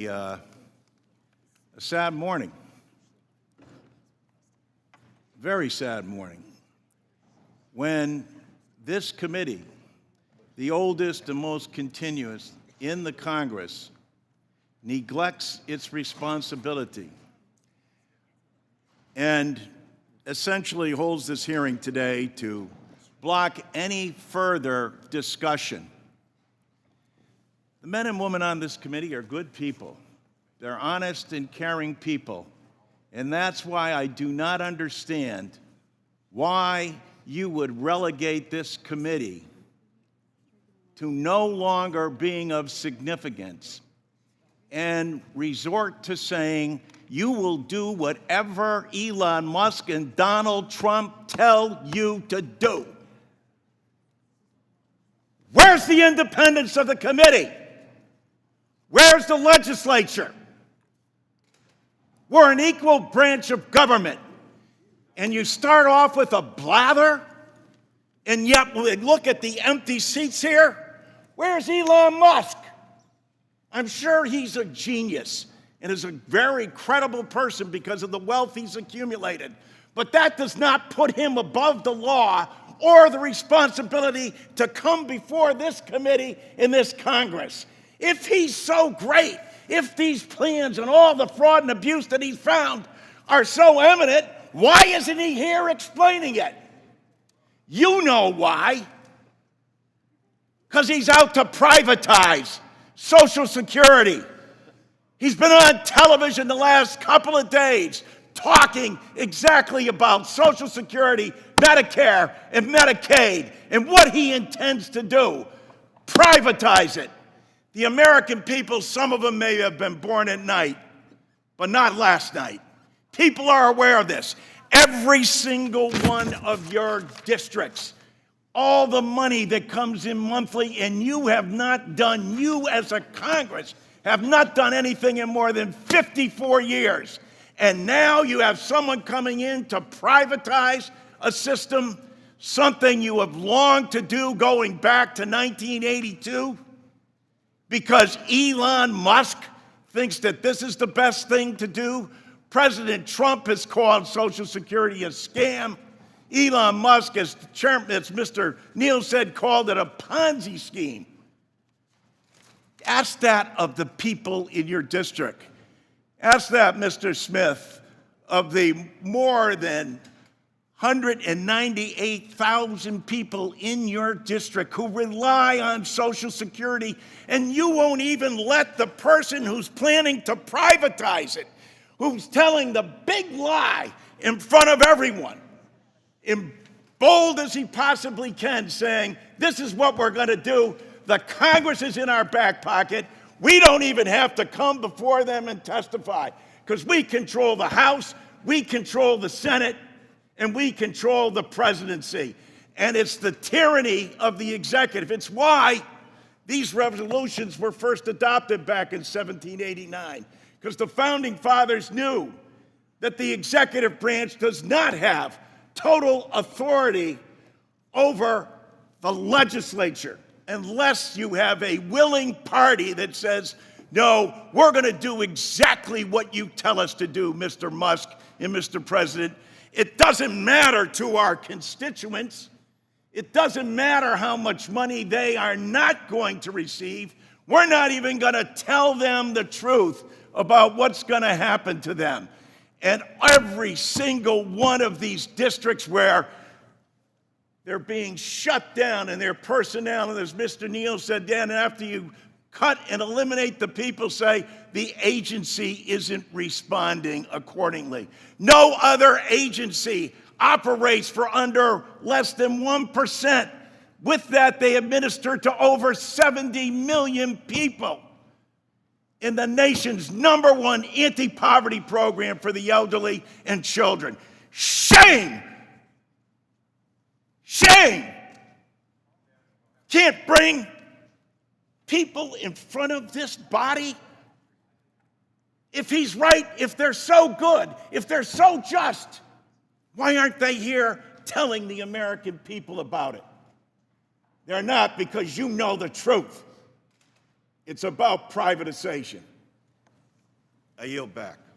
A sad morning, very sad morning, when this committee, the oldest and most continuous in the Congress, neglects its responsibility and essentially holds this hearing today to block any further discussion. The men and women on this committee are good people. They're honest and caring people. And that's why I do not understand why you would relegate this committee to no longer being of significance and resort to saying you will do whatever Elon Musk and Donald Trump tell you to do. Where's the independence of the committee? Where's the legislature? We're an equal branch of government. And you start off with a blather, and yet we look at the empty seats here. Where's Elon Musk? I'm sure he's a genius and is a very credible person because of the wealth he's accumulated. But that does not put him above the law or the responsibility to come before this committee in this Congress. If he's so great, if these plans and all the fraud and abuse that he's found are so eminent, why isn't he here explaining it? You know why. Because he's out to privatize Social Security. He's been on television the last couple of days talking exactly about Social Security, Medicare, and Medicaid, and what he intends to do. Privatize it. The American people, some of them may have been born at night, but not last night. People are aware of this. Every single one of your districts, all the money that comes in monthly, and you have not done, you as a Congress, have not done anything in more than 54 years. And now you have someone coming in to privatize a system, something you have longed to do going back to 1982. Because Elon Musk thinks that this is the best thing to do. President Trump has called Social Security a scam. Elon Musk, as Mr. Neal said, called it a Ponzi scheme. Ask that of the people in your district. Ask that, Mr. Smith, of the more than 198,000 people in your district who rely on Social Security, and you won't even let the person who's planning to privatize it, who's telling the big lie in front of everyone, in bold as he possibly can, saying, this is what we're going to do. The Congress is in our back pocket. We don't even have to come before them and testify because we control the House, we control the Senate, and we control the presidency. And it's the tyranny of the executive. It's why these resolutions were first adopted back in 1789, because the founding fathers knew that the executive branch does not have total authority over the legislature unless you have a willing party that says, no, we're going to do exactly what you tell us to do, Mr. Musk and Mr. President. It doesn't matter to our constituents. It doesn't matter how much money they are not going to receive. We're not even going to tell them the truth about what's going to happen to them. And every single one of these districts where they're being shut down and their personnel, and as Mr. Neal said, Dan, after you cut and eliminate the people, say the agency isn't responding accordingly. No other agency operates for under less than 1%. With that, they administer to over 70 million people in the nation's #1 anti-poverty program for the elderly and children. Shame! Shame! Can't bring people in front of this body? If he's right, if they're so good, if they're so just, why aren't they here telling the American people about it? They're not, because you know the truth. It's about privatization. I yield back.